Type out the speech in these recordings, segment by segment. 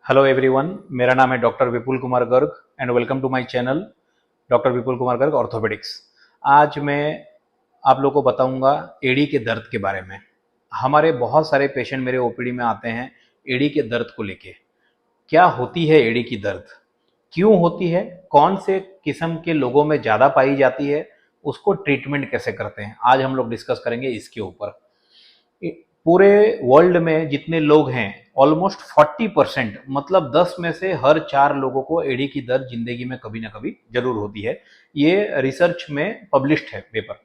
Hello everyone, मेरा नाम है doctor Vipul Kumar Garg and welcome to my channel doctor Vipul Kumar Garg orthopaedics. आज मैं आप लोगों को बताऊंगा एड़ी के दर्द के बारे में। हमारे बहुत सारे पेशेंट मेरे ओपीडी में आते हैं एड़ी के दर्द को लेके। क्या होती है एड़ी की दर्द, क्यों होती है, कौन से किस्म के लोगों में ज़्यादा पाई जाती है, उसको ट्रीटमेंट कैसे करते हैं, आज हम लोग डिस्कस करेंगे इसके ऊपर। पूरे वर्ल्ड में जितने लोग हैं ऑलमोस्ट 40%, मतलब 10 में से हर 4 लोगों को एड़ी की दर्द जिंदगी में कभी ना कभी जरूर होती है। ये रिसर्च में पब्लिश्ड है पेपर।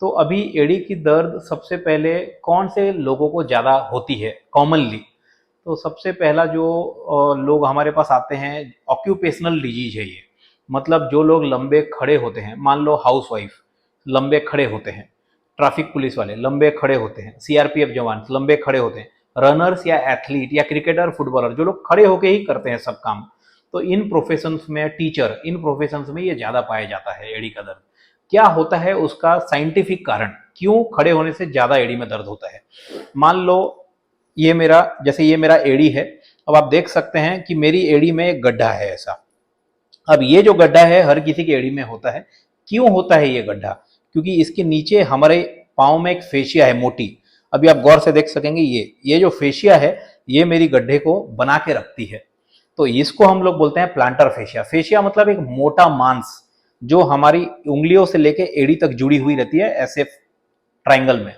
तो अभी एड़ी की दर्द सबसे पहले कौन से लोगों को ज़्यादा होती है कॉमनली। तो सबसे पहला जो लोग हमारे पास आते हैं, ऑक्यूपेशनल डिजीज है ये। मतलब जो लोग लंबे खड़े होते हैं, मान लो हाउसवाइफ लंबे खड़े होते हैं, ट्रैफिक पुलिस वाले लंबे खड़े होते हैं, सीआरपीएफ जवान लंबे खड़े होते हैं, रनर्स या एथलीट या क्रिकेटर फुटबॉलर जो लोग खड़े होके ही करते हैं सब काम। तो इन प्रोफेशंस में, टीचर, इन प्रोफेशंस में ये ज़्यादा पाया जाता है एड़ी का दर्द। क्या होता है उसका साइंटिफिक कारण, क्यों खड़े होने से ज़्यादा एड़ी में दर्द होता है। मान लो ये मेरा एड़ी है। अब आप देख सकते हैं कि मेरी एड़ी में एक गड्ढा है ऐसा। अब ये जो गड्ढा है हर किसी की एड़ी में होता है। क्यों होता है ये गड्ढा? क्योंकि इसके नीचे हमारे पाँव में एक फेशिया है मोटी। अभी आप गौर से देख सकेंगे, ये जो फेशिया है ये मेरी गड्ढे को बना के रखती है। तो इसको हम लोग बोलते हैं प्लांटर फेशिया। फेशिया मतलब एक मोटा मांस जो हमारी उंगलियों से लेके एड़ी तक जुड़ी हुई रहती है ऐसे ट्राइंगल में।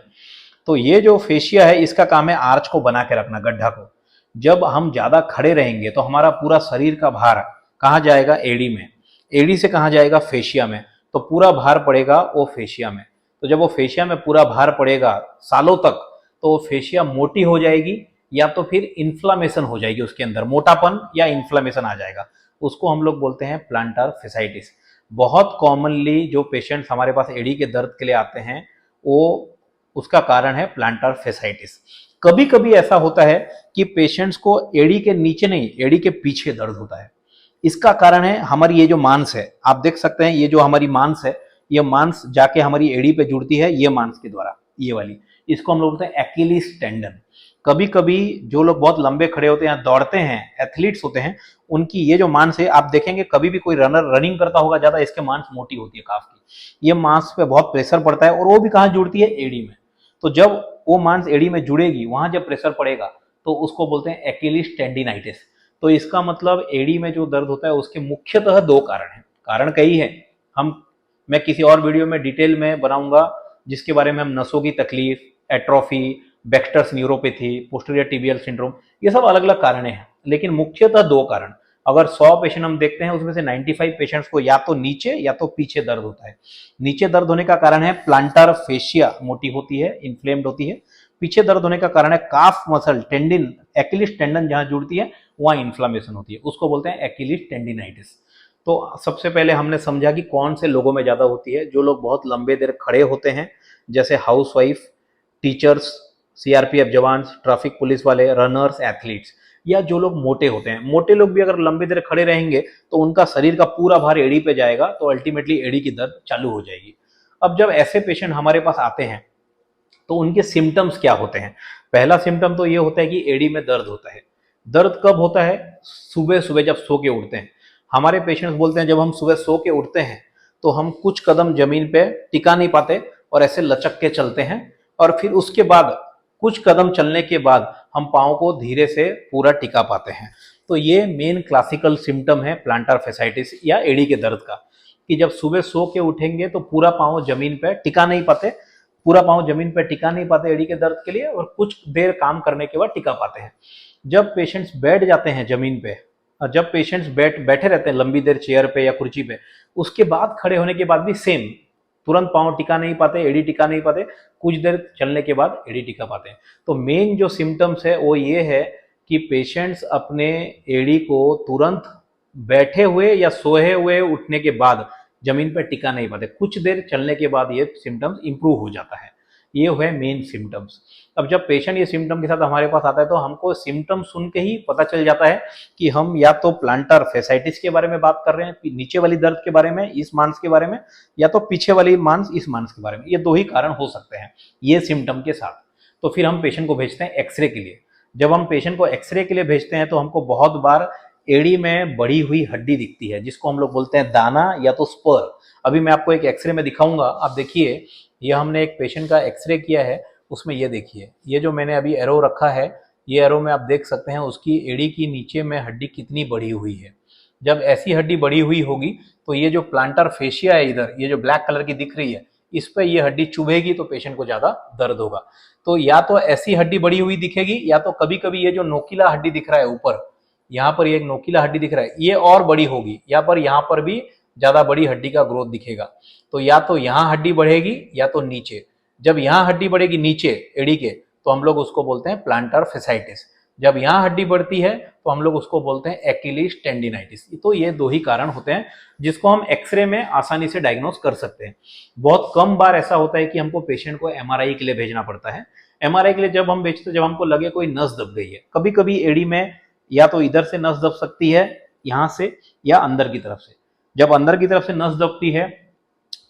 तो ये जो फेशिया है इसका काम है आर्च को बना के रखना, गड्ढा को। जब हम ज्यादा खड़े रहेंगे तो हमारा पूरा शरीर का भार कहाँ जाएगा? एड़ी में। एड़ी से कहाँ जाएगा? फेशिया में। तो पूरा भार पड़ेगा वो फेशिया में। तो जब वो फेशिया में पूरा भार पड़ेगा सालों तक, तो वो फेशिया मोटी हो जाएगी या तो फिर इन्फ्लामेशन हो जाएगी, उसके अंदर मोटापन या इन्फ्लामेशन आ जाएगा। उसको हम लोग बोलते हैं प्लांटर फेसाइटिस। बहुत कॉमनली जो पेशेंट्स हमारे पास एड़ी के दर्द के लिए आते हैं वो उसका कारण है प्लांटर फेसाइटिस। कभी कभी ऐसा होता है कि पेशेंट्स को एड़ी के नीचे नहीं, एड़ी के पीछे दर्द होता है। इसका कारण है हमारी ये जो मांस है, आप देख सकते हैं ये जो हमारी मांस है, ये मांस जाके हमारी एड़ी पे जुड़ती है ये मांस के द्वारा, ये वाली। इसको हम लोग बोलते हैं एक्िलीज टेंडन। कभी कभी जो लोग बहुत लंबे खड़े होते हैं, दौड़ते हैं, एथलीट्स होते हैं, उनकी ये जो मांस है, आप देखेंगे कभी भी कोई रनर रनिंग करता होगा ज्यादा, इसके मांस मोटी होती है काफ की। ये मांस पे बहुत प्रेशर पड़ता है और वो भी कहाँ जुड़ती है? एड़ी में। तो जब वो मांस एड़ी में जुड़ेगी, वहां जब प्रेशर पड़ेगा तो उसको बोलते हैं एक्िलीज टेंडिनाइटिस। तो इसका मतलब एड़ी में जो दर्द होता है उसके मुख्यतः 2 कारण हैं। कारण कई है, मैं किसी और वीडियो में डिटेल में बनाऊंगा जिसके बारे में हम नसों की तकलीफ, atrophy, Baxter's neuropathy, posterior tibial syndrome, ये सब अलग अलग कारण हैं। लेकिन मुख्यतः 2 कारण। अगर 100 पेशेंट हम देखते हैं उसमें से 95 पेशेंट्स को या तो नीचे या तो पीछे दर्द होता है। नीचे दर्द होने का कारण है प्लांटर फेशिया मोटी होती है, इन्फ्लेम्ड होती है। पीछे दर्द होने का कारण है काफ मसल, टेंडिन, एक्िलीज टेंडन जहां जुड़ती है वहां इन्फ्लामेशन होती है, उसको बोलते हैं एक्िलीज टेंडिनाइटिस। तो सबसे पहले हमने समझा कि कौन से लोगों में ज्यादा होती है। जो लोग बहुत लंबे देर खड़े होते हैं, जैसे हाउसवाइफ, टीचर्स, सीआरपीएफ जवान, ट्रैफिक पुलिस वाले, रनर्स, एथलीट्स। या जो लोग मोटे होते हैं, मोटे लोग भी अगर लंबी देर खड़े रहेंगे तो उनका शरीर का पूरा भार एड़ी पे जाएगा, तो अल्टीमेटली एड़ी की दर्द चालू हो जाएगी। अब जब ऐसे पेशेंट हमारे पास आते हैं तो उनके सिम्टम्स क्या होते हैं? पहला सिम्टम तो ये होता है कि एड़ी में दर्द होता है। दर्द कब होता है? सुबह सुबह जब सो के उठते हैं। हमारे पेशेंट्स बोलते हैं जब हम सुबह सो के उठते हैं तो हम कुछ कदम जमीन पे टिका नहीं पाते और ऐसे लचक के चलते हैं, और फिर उसके बाद कुछ कदम चलने के बाद हम पाँव को धीरे से पूरा टिका पाते हैं। तो ये मेन क्लासिकल सिम्टम है प्लांटर फेसाइटिस या एड़ी के दर्द का, कि जब सुबह सो के उठेंगे तो पूरा पाँव जमीन पे टिका नहीं पाते, पूरा पाँव जमीन पे टिका नहीं पाते एड़ी के दर्द के लिए, और कुछ देर काम करने के बाद टिका पाते हैं। जब पेशेंट्स बैठ जाते हैं जमीन पे, और जब पेशेंट्स बैठे रहते हैं लंबी देर चेयर पे या कुर्सी पे, उसके बाद खड़े होने के बाद भी सेम, तुरंत पाँव टिका नहीं पाते, एड़ी टिका नहीं पाते, कुछ देर चलने के बाद एड़ी टिका पाते हैं। तो मेन जो सिम्टम्स है वो ये है कि पेशेंट्स अपने एड़ी को तुरंत बैठे हुए या सोए हुए उठने के बाद जमीन पर टिका नहीं पाते, कुछ देर चलने के बाद ये सिम्टम्स इंप्रूव हो जाता है। ये है मेन सिम्टम्स। अब जब पेशेंट ये सिम्टम के साथ हमारे पास आता है तो हमको सिम्टम सुन के ही पता चल जाता है कि हम या तो प्लांटर फेसाइटिस के बारे में बात कर रहे हैं, नीचे वाली दर्द के बारे में, इस मांस के बारे में, या तो पीछे वाली मांस, इस मांस के बारे में। ये 2 ही कारण हो सकते हैं ये सिम्टम के साथ। तो फिर हम पेशेंट को भेजते हैं एक्सरे के लिए। जब हम पेशेंट को एक्सरे के लिए भेजते हैं तो हमको बहुत बार एड़ी में बढ़ी हुई हड्डी दिखती है, जिसको हम लोग बोलते हैं दाना या तो स्पर। अभी मैं आपको एक एक्सरे में दिखाऊंगा, आप देखिए, ये हमने एक पेशेंट का एक्सरे किया है, उसमें ये देखिए, ये जो मैंने अभी एरो रखा है, ये एरो में आप देख सकते हैं उसकी एड़ी की नीचे में हड्डी कितनी बढ़ी हुई है। जब ऐसी हड्डी बढ़ी हुई होगी तो ये जो प्लांटर फेशिया है इधर, ये जो ब्लैक कलर की दिख रही है, इस पर ये हड्डी चुभेगी तो पेशेंट को ज्यादा दर्द होगा। तो या तो ऐसी हड्डी बढ़ी हुई दिखेगी, या तो कभी कभी ये जो नोकीला हड्डी दिख रहा है ऊपर, यहाँ पर ये एक नोकीला हड्डी दिख रहा है, ये और बड़ी होगी, यहाँ पर भी ज्यादा बड़ी हड्डी का ग्रोथ दिखेगा। तो या तो यहाँ हड्डी बढ़ेगी या तो नीचे। जब यहाँ हड्डी बढ़ेगी नीचे एड़ी के, तो हम लोग उसको बोलते हैं प्लांटर फेसाइटिस। जब यहाँ हड्डी बढ़ती है तो हम लोग उसको बोलते हैं एक्किलीज टेंडिनाइटिस। तो ये दो ही कारण होते हैं जिसको हम एक्सरे में आसानी से डायग्नोस कर सकते हैं। बहुत कम बार ऐसा होता है कि हमको पेशेंट को एमआरआई के लिए भेजना पड़ता है। एमआरआई के लिए जब हम भेजते हैं, जब हमको लगे कोई नस दब गई है, कभी कभी एड़ी में या तो इधर से नस दब सकती है यहाँ से, या अंदर की तरफ से। जब अंदर की तरफ से नस दबती है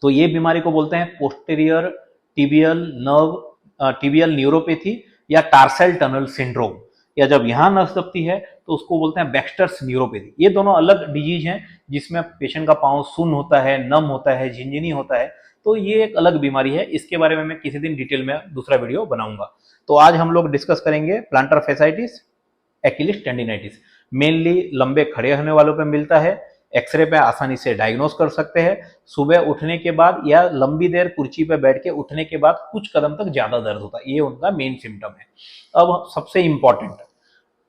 तो ये बीमारी को बोलते हैं पोस्टीरियर टिबियल न्यूरोपैथी या टार्सल टनल सिंड्रोम। या जब यहाँ नस दबती है तो उसको बोलते हैं बैक्स्टर्स न्यूरोपैथी। ये दोनों अलग डिजीज हैं जिसमें पेशेंट का पाँव सुन्न होता है, नम होता है, झिनझिनी होता है। तो ये एक अलग बीमारी है, इसके बारे में मैं किसी दिन डिटेल में दूसरा वीडियो बनाऊंगा। तो आज हम लोग डिस्कस करेंगे प्लांटर फेसाइटिस, एक्किलीज टेंडिनाइटिस। मेनली लंबे खड़े होने वालों पे मिलता है, एक्सरे पे आसानी से डायग्नोस कर सकते हैं। सुबह उठने के बाद या लंबी देर कुर्सी पे बैठ के उठने के बाद कुछ कदम तक ज्यादा दर्द होता है, ये उनका मेन सिम्टम है। अब सबसे इंपॉर्टेंट,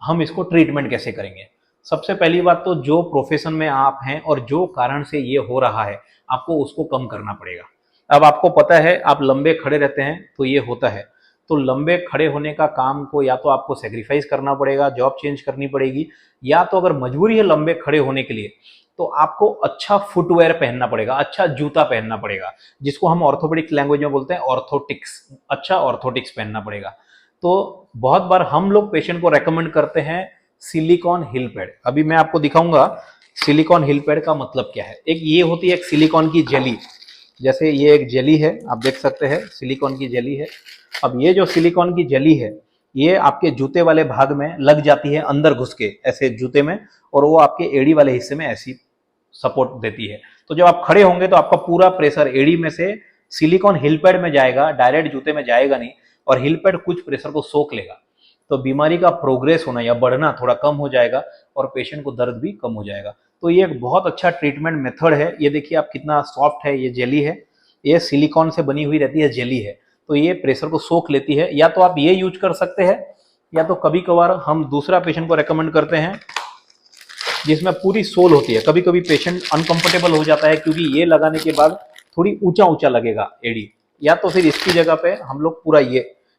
हम इसको ट्रीटमेंट कैसे करेंगे। सबसे पहली बात तो जो प्रोफेशन में आप हैं और जो कारण से ये हो रहा है, आपको उसको कम करना पड़ेगा। अब आपको पता है आप लंबे खड़े रहते हैं तो ये होता है, तो लंबे खड़े होने का काम को या तो आपको सेक्रीफाइस करना पड़ेगा, जॉब चेंज करनी पड़ेगी, या तो अगर मजबूरी है लंबे खड़े होने के लिए तो आपको अच्छा फुटवेयर पहनना पड़ेगा, अच्छा जूता पहनना पड़ेगा, जिसको हम ऑर्थोपेडिक लैंग्वेज में बोलते हैं ऑर्थोटिक्स। अच्छा ऑर्थोटिक्स पहनना पड़ेगा। तो बहुत बार हम लोग पेशेंट को रेकमेंड करते हैं सिलिकॉन हिल पैड। अभी मैं आपको दिखाऊंगा सिलिकॉन हिल पैड का मतलब क्या है। एक ये होती है एक सिलिकॉन की जेली, जैसे ये एक जेली है, आप देख सकते हैं सिलिकॉन की जेली है। अब ये जो सिलिकॉन की जेली है, ये आपके जूते वाले भाग में लग जाती है अंदर घुस के ऐसे जूते में, और वो आपके एड़ी वाले हिस्से में ऐसी सपोर्ट देती है। तो जब आप खड़े होंगे तो आपका पूरा प्रेशर एड़ी में से सिलिकॉन हिल पैड में जाएगा, डायरेक्ट जूते में जाएगा नहीं, और हिल पैड कुछ प्रेशर को सोख लेगा। तो बीमारी का प्रोग्रेस होना या बढ़ना थोड़ा कम हो जाएगा और पेशेंट को दर्द भी कम हो जाएगा। तो ये एक बहुत अच्छा ट्रीटमेंट मेथड है। ये देखिए आप कितना सॉफ्ट है, ये जेली है, ये सिलिकॉन से बनी हुई रहती है जेली है, तो ये प्रेशर को सोख लेती है। या तो आप ये यूज कर सकते हैं, या तो कभी कभार हम दूसरा पेशेंट को रेकमेंड करते हैं जिसमें पूरी सोल होती है। कभी कभी पेशेंट अनकंफर्टेबल हो जाता है क्योंकि ये लगाने के बाद थोड़ी ऊंचा ऊंचा लगेगा एड़ी, या तो फिर इसकी जगह पे हम लोग पूरा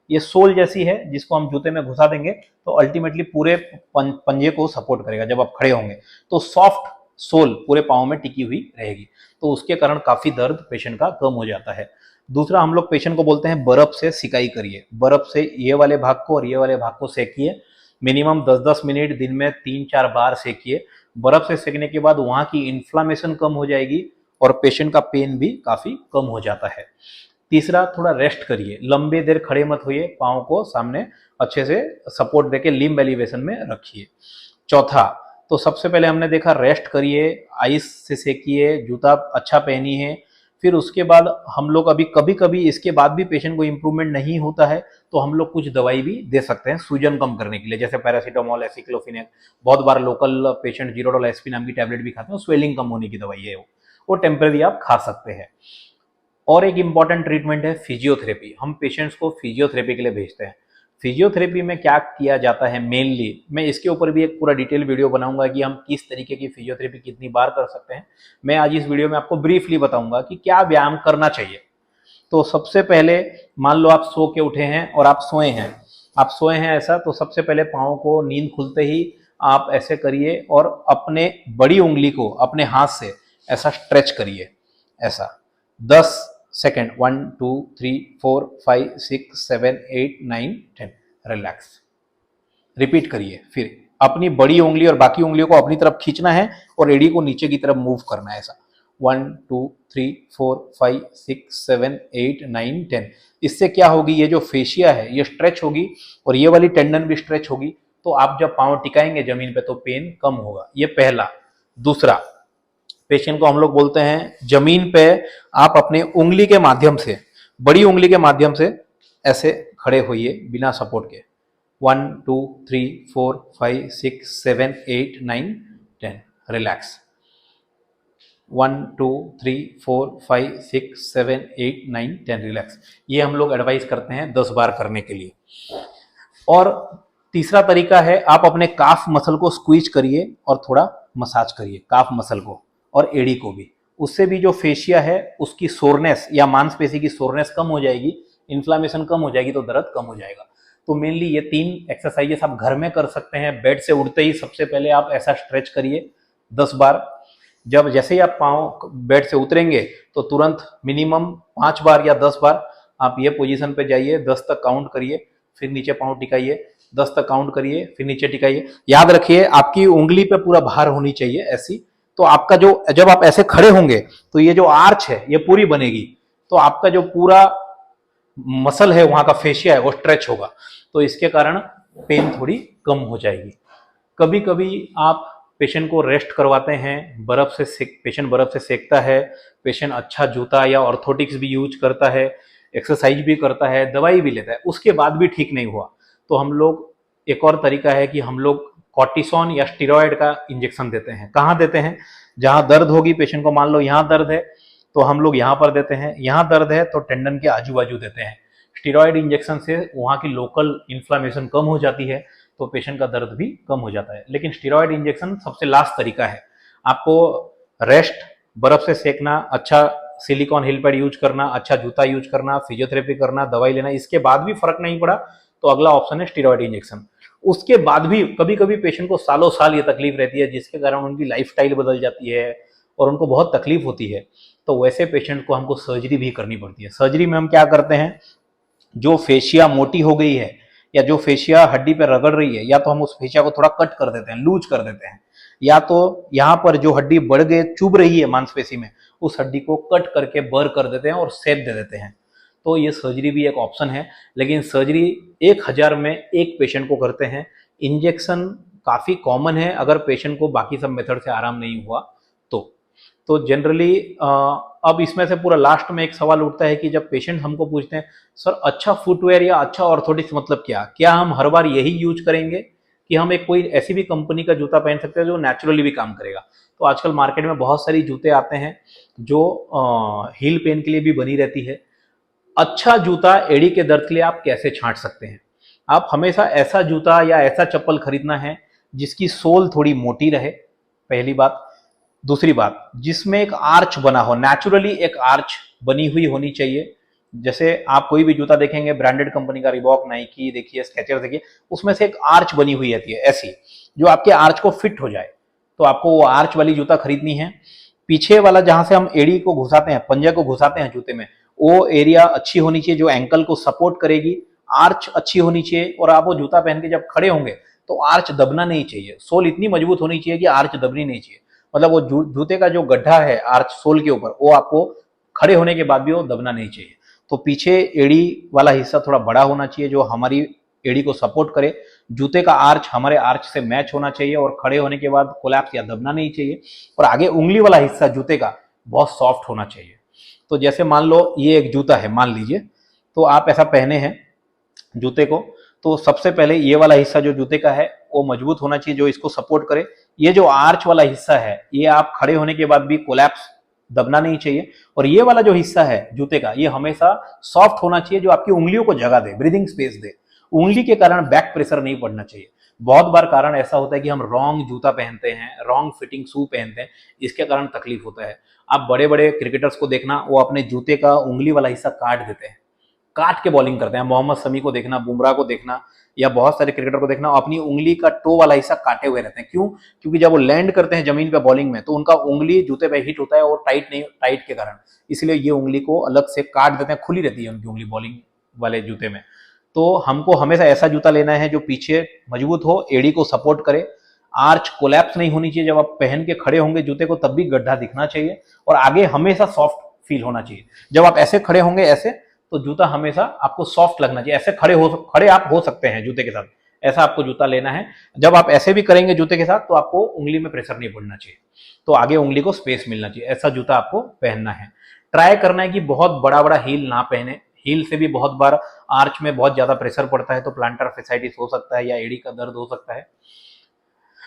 ये सोल जैसी है जिसको हम जूते में घुसा देंगे तो अल्टीमेटली पूरे पंजे को सपोर्ट करेगा। जब आप खड़े होंगे तो सॉफ्ट सोल पूरे पाँव में टिकी हुई रहेगी, तो उसके कारण काफी दर्द पेशेंट का कम हो जाता है। दूसरा, हम लोग पेशेंट को बोलते हैं बर्फ से सिकाई करिए। बर्फ से ये वाले भाग को और ये वाले भाग को सेकिए, मिनिमम 10-10 मिनट दिन में 3-4 बार सेकिए। बर्फ से सेकने के बाद वहां की इन्फ्लामेशन कम हो जाएगी और पेशेंट का पेन भी काफी कम हो जाता है। तीसरा, थोड़ा रेस्ट करिए, लंबे देर खड़े मत होइए, पाँव को सामने अच्छे से सपोर्ट देके लिम्ब एलिवेशन में रखिए। चौथा, तो सबसे पहले हमने देखा रेस्ट करिए, आइस से सेकिए, जूता अच्छा पहनिए। फिर उसके बाद हम लोग अभी कभी कभी इसके बाद भी पेशेंट को इम्प्रूवमेंट नहीं होता है तो हम लोग कुछ दवाई भी दे सकते हैं सूजन कम करने के लिए, जैसे पैरासीटामोल, एसिक्लोफिनेक। बहुत बार लोकल पेशेंट जीरोडोल एसपी नाम की टैबलेट भी खाते हैं, स्वेलिंग कम होने की दवाई है वो टेम्परेरी आप खा सकते हैं। और एक इम्पॉर्टेंट ट्रीटमेंट है फिजियोथेरेपी। हम पेशेंट्स को फिजियोथेरेपी के लिए भेजते हैं। फिजियोथेरेपी में क्या किया जाता है मेनली, मैं इसके ऊपर भी एक पूरा डिटेल वीडियो बनाऊंगा कि हम किस तरीके की फिजियोथेरेपी कितनी बार कर सकते हैं। मैं आज इस वीडियो में आपको ब्रीफली बताऊंगा कि क्या व्यायाम करना चाहिए। तो सबसे पहले, मान लो आप सो के उठे हैं और आप सोए हैं ऐसा, तो सबसे पहले पाँव को नींद खुलते ही आप ऐसे करिए और अपने बड़ी उंगली को अपने हाथ से ऐसा स्ट्रेच करिए, ऐसा 10 सेकेंड, 1 2 3 4 5 6 7 8 9 10, रिलैक्स। रिपीट करिए। फिर अपनी बड़ी उंगली और बाकी उंगलियों को अपनी तरफ खींचना है और एड़ी को नीचे की तरफ मूव करना है ऐसा। 1 2 3 4 5 6 7 8 9 10। इससे क्या होगी, ये जो फेशिया है ये स्ट्रेच होगी और ये वाली टेंडन भी स्ट्रेच होगी, तो आप जब पाँव टिकाएंगे जमीन पे तो पेन कम होगा। ये पहला। दूसरा, पेशेंट को हम लोग बोलते हैं जमीन पे आप अपने उंगली के माध्यम से, बड़ी उंगली के माध्यम से ऐसे खड़े होइए बिना सपोर्ट के। 1 2 3 4 5 6 7 8 9 10। रिलैक्स। 1 2 3 4 5 6 7 8 9 10। रिलैक्स। ये हम लोग एडवाइस करते हैं 10 बार करने के लिए। और तीसरा तरीका है, आप अपने काफ मसल को स्क्वीज करिए और थोड़ा मसाज करिए काफ मसल को और एड़ी को भी। उससे भी जो फेशिया है उसकी सोरनेस या मांसपेशी की सोरनेस कम हो जाएगी, इन्फ्लामेशन कम हो जाएगी, तो दर्द कम हो जाएगा। तो मेनली ये 3 एक्सरसाइजेस आप घर में कर सकते हैं। बेड से उठते ही सबसे पहले आप ऐसा स्ट्रेच करिए 10 बार। जब जैसे ही आप पाँव बेड से उतरेंगे तो तुरंत मिनिमम 5 बार या 10 बार आप ये पोजीशन पे जाइए, 10 तक काउंट करिए, फिर नीचे पाँव टिकाइए, 10 तक काउंट करिए, फिर नीचे टिकाइए। याद रखिए आपकी उंगली पे पूरा भार होनी चाहिए ऐसी, तो आपका जो, जब आप ऐसे खड़े होंगे तो ये जो आर्च है ये पूरी बनेगी, तो आपका जो पूरा मसल है वहां का फेशिया है वो स्ट्रेच होगा, तो इसके कारण पेन थोड़ी कम हो जाएगी। कभी कभी आप पेशेंट को रेस्ट करवाते हैं, बर्फ से पेशेंट बर्फ से सेकता है, पेशेंट अच्छा जूता या ऑर्थोटिक्स भी यूज करता है, एक्सरसाइज भी करता है, दवाई भी लेता है, उसके बाद भी ठीक नहीं हुआ, तो हम लोग, एक और तरीका है कि हम लोग कॉर्टिसोन या स्टीरॉयड का इंजेक्शन देते हैं। कहाँ देते हैं? जहां दर्द होगी, पेशेंट को मान लो यहाँ दर्द है तो हम लोग यहाँ पर देते हैं, यहाँ दर्द है तो टेंडन के आजू बाजू देते हैं। स्टीरॉयड इंजेक्शन से वहाँ की लोकल इन्फ्लामेशन कम हो जाती है, तो पेशेंट का दर्द भी कम हो जाता है। लेकिन स्टीरॉयड इंजेक्शन सबसे लास्ट तरीका है। आपको रेस्ट, बर्फ से सेकना, अच्छा सिलिकॉन हिल पैड यूज करना, अच्छा जूता यूज करना, फिजियोथेरेपी करना, दवाई लेना, इसके बाद भी फर्क नहीं पड़ा तो अगला ऑप्शन है स्टीरॉयड इंजेक्शन। उसके बाद भी कभी कभी पेशेंट को सालों साल ये तकलीफ रहती है, जिसके कारण उनकी लाइफस्टाइल बदल जाती है और उनको बहुत तकलीफ होती है, तो वैसे पेशेंट को हमको सर्जरी भी करनी पड़ती है। सर्जरी में हम क्या करते हैं, जो फेशिया मोटी हो गई है या जो फेशिया हड्डी पे रगड़ रही है, या तो हम उस फेशिया को थोड़ा कट कर देते हैं, लूज कर देते हैं, या तो यहाँ पर जो हड्डी बढ़ गई चुभ रही है मांसपेशी में, उस हड्डी को कट करके बर कर देते हैं और सेप दे देते हैं। तो ये सर्जरी भी एक ऑप्शन है, लेकिन सर्जरी 1000 में एक पेशेंट को करते हैं। इंजेक्शन काफ़ी कॉमन है अगर पेशेंट को बाकी सब मेथड से आराम नहीं हुआ तो जनरली अब इसमें से पूरा लास्ट में एक सवाल उठता है कि जब पेशेंट हमको पूछते हैं, सर अच्छा फुटवेयर या अच्छा ऑर्थोटिक्स मतलब क्या हम हर बार यही यूज करेंगे कि हम एक कोई ऐसी भी कंपनी का जूता पहन सकते हैं जो नेचुरली भी काम करेगा? तो आजकल मार्केट में बहुत सारी जूते आते हैं जो हील पेन के लिए भी बनी रहती है। अच्छा जूता एड़ी के दर्द के लिए आप कैसे छांट सकते हैं? आप हमेशा ऐसा जूता या ऐसा चप्पल खरीदना है जिसकी सोल थोड़ी मोटी रहे, पहली बात। दूसरी बात, जिसमें एक आर्च बना हो, नेचुरली एक आर्च बनी हुई होनी चाहिए। जैसे आप कोई भी जूता देखेंगे ब्रांडेड कंपनी का, रिबॉक, नाइकी देखिए, स्केचर्स देखिए, उसमें से एक आर्च बनी हुई रहती है ऐसी, जो आपके आर्च को फिट हो जाए, तो आपको वो आर्च वाली जूता खरीदनी है। पीछे वाला जहां से हम एड़ी को घुसाते हैं, पंजे को घुसाते हैं जूते में, वो एरिया अच्छी होनी चाहिए जो एंकल को सपोर्ट करेगी, आर्च अच्छी होनी चाहिए, और आप वो जूता पहन के जब खड़े होंगे तो आर्च दबना नहीं चाहिए, सोल इतनी मजबूत होनी चाहिए कि आर्च दबनी नहीं चाहिए। मतलब वो जूते का जो गड्ढा है आर्च सोल के ऊपर, वो आपको खड़े होने के बाद भी वो दबना नहीं चाहिए। तो पीछे एड़ी वाला हिस्सा थोड़ा बड़ा होना चाहिए जो हमारी एड़ी को सपोर्ट करे, जूते का आर्च हमारे आर्च से मैच होना चाहिए और खड़े होने के बाद कोलैप्स या दबना नहीं चाहिए, और आगे उंगली वाला हिस्सा जूते का बहुत सॉफ्ट होना चाहिए। तो जैसे मान लो ये एक जूता है, मान लीजिए, तो आप ऐसा पहने हैं जूते को, तो सबसे पहले ये वाला हिस्सा जो जूते का है वो मजबूत होना चाहिए जो इसको सपोर्ट करे। ये जो आर्च वाला हिस्सा है ये आप खड़े होने के बाद भी कोलैप्स दबना नहीं चाहिए, और ये वाला जो हिस्सा है जूते का ये हमेशा सॉफ्ट होना चाहिए जो आपकी उंगलियों को जगह दे, ब्रीदिंग स्पेस दे। उंगली के कारण बैक प्रेशर नहीं पड़ना चाहिए। बहुत बार कारण ऐसा होता है कि हम रॉन्ग जूता पहनते हैं, रॉन्ग फिटिंग शू पहनते हैं, इसके कारण तकलीफ होता है। आप बड़े बड़े क्रिकेटर्स को देखना, वो अपने जूते का उंगली वाला हिस्सा काट देते हैं, काट के बॉलिंग करते हैं। मोहम्मद शमी को देखना, बुमराह को देखना, या बहुत सारे क्रिकेटर को देखना, अपनी उंगली का टो वाला हिस्सा काटे हुए रहते हैं। क्यों? क्योंकि जब वो लैंड करते हैं जमीन पे बॉलिंग में तो उनका उंगली जूते पे हिट होता है और टाइट के कारण, इसलिए ये उंगली को अलग से काट देते हैं, खुली रहती है उनकी उंगली बॉलिंग वाले जूते में। तो हमको हमेशा ऐसा जूता लेना है जो पीछे मजबूत हो, एड़ी को सपोर्ट करे, आर्च कोलैप्स नहीं होनी चाहिए। जब आप पहन के खड़े होंगे जूते को तब भी गड्ढा दिखना चाहिए और आगे हमेशा सॉफ्ट फील होना चाहिए। जब आप ऐसे खड़े होंगे ऐसे, तो जूता हमेशा आपको सॉफ्ट लगना चाहिए। ऐसे खड़े आप हो सकते हैं जूते के साथ, ऐसा आपको जूता लेना है। जब आप ऐसे भी करेंगे जूते के साथ तो आपको उंगली में प्रेशर नहीं पड़ना चाहिए, तो आगे उंगली को स्पेस मिलना चाहिए, ऐसा जूता आपको पहनना है। ट्राई करना है कि बहुत बड़ा बड़ा हील ना पहने। हील से भी बहुत बार आर्च में बहुत ज्यादा प्रेशर पड़ता है तो प्लांटर फेसाइटिस हो सकता है या एड़ी का दर्द हो सकता है।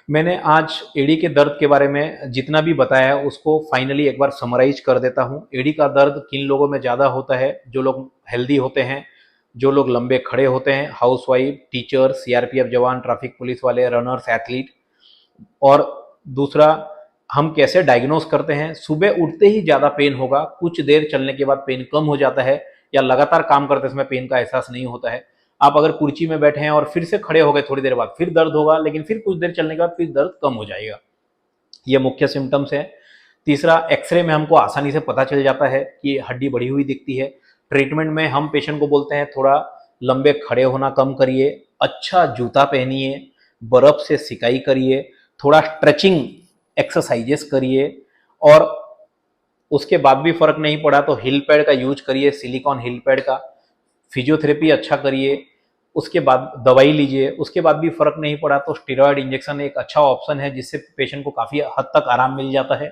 मैंने आज एड़ी के दर्द के बारे में जितना भी बताया उसको फाइनली एक बार समराइज कर देता हूँ। एड़ी का दर्द किन लोगों में ज़्यादा होता है? जो लोग हेल्दी होते हैं, जो लोग लंबे खड़े होते हैं, हाउसवाइफ, टीचर, सीआरपीएफ जवान, ट्रैफिक पुलिस वाले, रनर्स, एथलीट। और दूसरा, हम कैसे डायग्नोस करते हैं? सुबह उठते ही ज़्यादा पेन होगा, कुछ देर चलने के बाद पेन कम हो जाता है, या लगातार काम करते समय पेन का एहसास नहीं होता है। आप अगर कुर्सी में बैठे हैं और फिर से खड़े हो गए थोड़ी देर बाद, फिर दर्द होगा, लेकिन फिर कुछ देर चलने के बाद फिर दर्द कम हो जाएगा। ये मुख्य सिम्टम्स है। तीसरा, एक्सरे में हमको आसानी से पता चल जाता है कि हड्डी बढ़ी हुई दिखती है। ट्रीटमेंट में हम पेशेंट को बोलते हैं थोड़ा लंबे खड़े होना कम करिए, अच्छा जूता पहनिए, बर्फ से सिकाई करिए, थोड़ा स्ट्रेचिंग एक्सरसाइजेस करिए, और उसके बाद भी फर्क नहीं पड़ा तो हिल पैड का यूज करिए, सिलिकॉन हिल पैड का। फिजियोथेरेपी अच्छा करिए, उसके बाद दवाई लीजिए। उसके बाद भी फर्क नहीं पड़ा तो स्टेरॉयड इंजेक्शन एक अच्छा ऑप्शन है जिससे पेशेंट को काफी हद तक आराम मिल जाता है।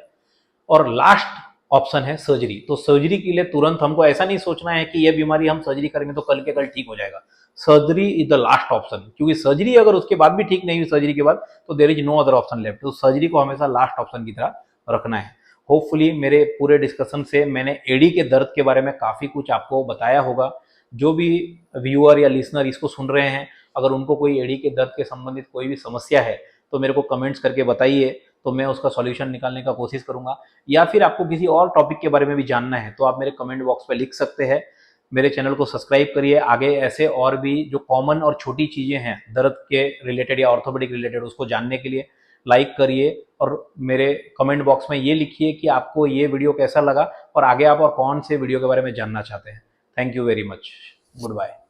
और लास्ट ऑप्शन है सर्जरी। तो सर्जरी के लिए तुरंत हमको ऐसा नहीं सोचना है कि ये बीमारी हम सर्जरी करेंगे तो कल के कल ठीक हो जाएगा। Surgery is the last option, क्योंकि सर्जरी अगर उसके बाद भी ठीक नहीं हुई सर्जरी के बाद तो there is no other option left. तो सर्जरी को हमेशा लास्ट ऑप्शन की तरह रखना है। होपफुली मेरे पूरे डिस्कशन से मैंने एडी के दर्द के बारे में काफी कुछ आपको बताया होगा। जो भी व्यूअर या लिसनर इसको सुन रहे हैं, अगर उनको कोई एडी के दर्द के संबंधित कोई भी समस्या है तो मेरे को कमेंट्स करके बताइए, तो मैं उसका सॉल्यूशन निकालने का कोशिश करूंगा। या फिर आपको किसी और टॉपिक के बारे में भी जानना है तो आप मेरे कमेंट बॉक्स पे लिख सकते हैं। मेरे चैनल को सब्सक्राइब करिए। आगे ऐसे और भी जो कॉमन और छोटी चीजें हैं दर्द के रिलेटेड या ऑर्थोपेडिक रिलेटेड, उसको जानने के लिए लाइक करिए और मेरे कमेंट बॉक्स में ये लिखिए कि आपको ये वीडियो कैसा लगा और आगे आप और कौन से वीडियो के बारे में जानना चाहते हैं। Thank you very much. Good bye.